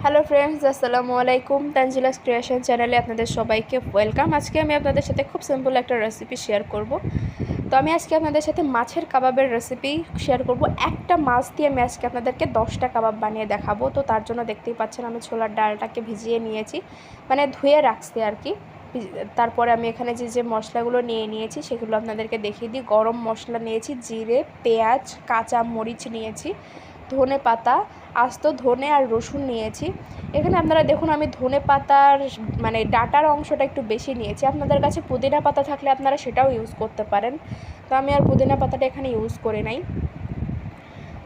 Hello friends, আসসালামু আলাইকুম। তানজিলাস creation চ্যানেলে আপনাদের সবাইকে ওয়েলকাম। আজকে আমি আপনাদের সাথে খুব সিম্পল একটা রেসিপি শেয়ার করব। তো আমি আজকে আপনাদের সাথে মাছের কাবাবের রেসিপি শেয়ার করব। একটা মাছ দিয়ে আমি আজকে আপনাদেরকে 10টা কাবাব বানিয়ে দেখাবো। তো তার জন্য দেখতেই পাচ্ছেন আমি ছোলার ডালটাকে ভিজিয়ে নিয়েছি, মানে ধুয়ে রাখছি আর কি। তারপরে আমি এখানে যে মশলাগুলো নিয়ে নিয়েছি সেগুলো আপনাদেরকে দেখিয়ে দিই। গরম মশলা নিয়েছি, জিরে, পেঁয়াজ, কাঁচা মরিচ নিয়েছি, ধনে পাতা, আস্ত ধনে আর রসুন নিয়েছি। এখানে আপনারা দেখুন আমি ধনে পাতার মানে ডাটার অংশটা একটু বেশি নিয়েছি। আপনাদের কাছে পুদিনা পাতা থাকলে আপনারা সেটাও ইউজ করতে পারেন, তো আমি আর পুদিনা পাতাটা এখানে ইউজ করে নাই।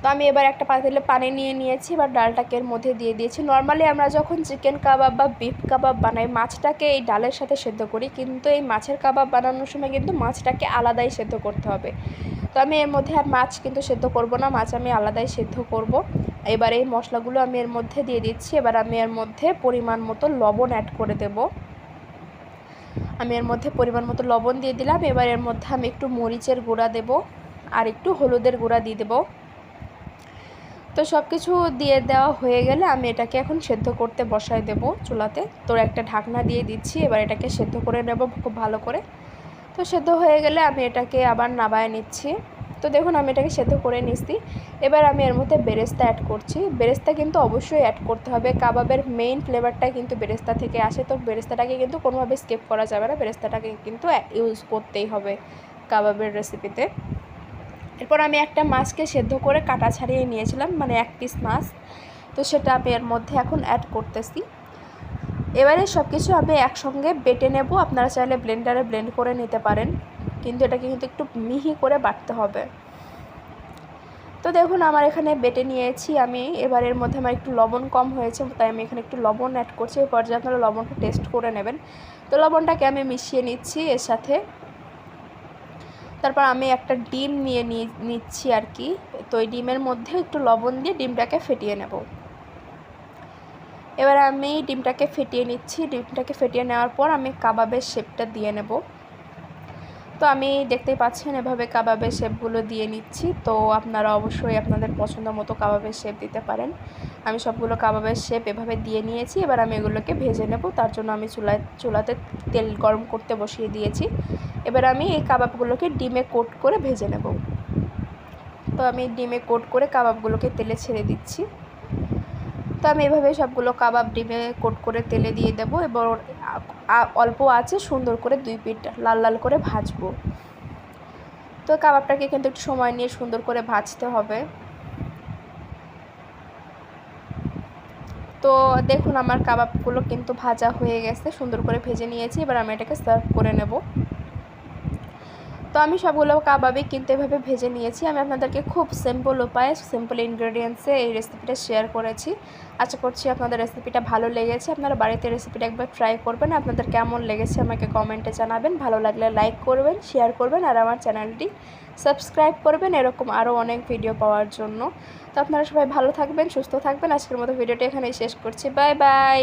তো আমি এবার একটা পাতিলে পানি নিয়ে নিয়েছি, এবার ডালটাকে এর মধ্যে দিয়ে দিয়েছি। নর্মালি আমরা যখন চিকেন কাবাব বা বিফ কাবাব বানাই মাছটাকে এই ডালের সাথে সেদ্ধ করি, কিন্তু এই মাছের কাবাব বানানোর সময় কিন্তু মাছটাকে আলাদাই সেদ্ধ করতে হবে। তো আমি এর মধ্যে আর মাছ কিন্তু সেদ্ধ করব না, মাছ আমি আলাদাই সেদ্ধ করব। এবার এই মশলাগুলো আমি এর মধ্যে দিয়ে দিচ্ছি। এবার আমি এর মধ্যে পরিমাণ মতো লবণ অ্যাড করে দেব। আমি এর মধ্যে পরিমাণ মতো লবণ দিয়ে দিলাম। এবার এর মধ্যে আমি একটু মরিচের গুঁড়া দেব আর একটু হলুদের গুঁড়া দিয়ে দেবো। তো সব কিছু দিয়ে দেওয়া হয়ে গেলে আমি এটাকে এখন সেদ্ধ করতে বসাই দেব চুলাতে। তো একটা ঢাকনা দিয়ে দিচ্ছি, এবার এটাকে সেদ্ধ করে নেব খুব ভালো করে। তো সেদ্ধ হয়ে গেলে আমি এটাকে আবার নামায় নিচ্ছি। তো দেখুন আমি এটাকে সেদ্ধ করে নিচ্ছি। এবার আমি এর মধ্যে বেরেস্তা অ্যাড করছি। বেরেস্তা কিন্তু অবশ্যই অ্যাড করতে হবে, কাবাবের মেইন ফ্লেভারটাই কিন্তু বেরেস্তা থেকে আসে। তো বেরেস্তাটাকে কিন্তু কোনোভাবে স্কিপ করা যাবে না, বেরেস্তাটাকে কিন্তু ইউজ করতেই হবে কাবাবের রেসিপিতে। এরপর আমি একটা মাছকে সেদ্ধ করে কাটা ছাড়িয়ে নিয়েছিলাম, মানে এক পিস মাছ। তো সেটা আমি এর মধ্যে এখন অ্যাড করতেছি। এবারে সব কিছু আমি একসঙ্গে বেটে নেব। আপনারা চাইলে ব্লেন্ডারে ব্লেন্ড করে নিতে পারেন, কিন্তু এটাকে কিন্তু একটু মিহি করে বাটতে হবে। তো দেখুন আমার এখানে বেটে নিয়েছি আমি। এবার এর মধ্যে আমার একটু লবণ কম হয়েছে, তাই আমি এখানে একটু লবণ অ্যাড করছি। এই পর্যায়ে আপনারা লবণটা টেস্ট করে নেবেন। তো লবণটাকে আমি মিশিয়ে নিচ্ছি এর সাথে। তারপর আমি একটা ডিম নিয়ে নিচ্ছি আর কি। তো এই ডিমের মধ্যে একটু লবণ দিয়ে ডিমটাকে ফেটিয়ে নেব। এবার আমি ডিমটাকে ফেটিয়ে নিচ্ছি। ডিমটাকে ফেটিয়ে নেওয়ার পর আমি কাবাবের শেপটা দিয়ে নেব। তো আমি দেখতেই পাচ্ছেন এভাবে কাবাবের শেপগুলো দিয়ে নিচ্ছি। তো আপনারা অবশ্যই আপনাদের পছন্দ মতো কাবাবের শেপ দিতে পারেন। আমি সবগুলো কাবাবের শেপ এভাবে দিয়ে নিয়েছি। এবার আমি এগুলোকে ভেজে নেব। তার জন্য আমি চুলাতে তেল গরম করতে বসিয়ে দিয়েছি। এবার আমি এই কাবাবগুলোকে ডিমে কোট করে ভেজে নেব। তো আমি ডিমে কোট করে কাবাবগুলোকে তেলে ছেড়ে দিচ্ছি। তো আমি এভাবে সবগুলো কাবাব ডিমে কোট করে তেলে দিয়ে দেব। এবার অল্প আছে সুন্দর করে 2 পিঠ লাল লাল করে ভাজবো। তো কাবাবটাকে কিন্তু একটু সময় নিয়ে সুন্দর করে ভাজতে হবে। তো দেখুন আমার কাবাবগুলো কিন্তু ভাজা হয়ে গেছে, সুন্দর করে ভেজে নিয়েছি। এবার আমি এটাকে সার্ভ করে নেব। তো আমি সবগুলো কাবাবই কিন্তু এভাবে ভেজে নিয়েছি। আমি আপনাদেরকে খুব সিম্পল উপায়ে সিম্পল ইনগ্রেডিয়েন্টসে এই রেসিপিটা শেয়ার করেছি। আশা করছি আপনাদের রেসিপিটা ভালো লেগেছে। আপনারা বাড়িতে রেসিপিটা একবার ট্রাই করবেন। আপনাদের কেমন লেগেছে আমাকে কমেন্টে জানাবেন। ভালো লাগলে লাইক করবেন, শেয়ার করবেন আর আমার চ্যানেলটি সাবস্ক্রাইব করবেন এরকম আরও অনেক ভিডিও পাওয়ার জন্য। তো আপনারা সবাই ভালো থাকবেন, সুস্থ থাকবেন। আজকের মতো ভিডিওটি এখানেই শেষ করছি। Bye bye.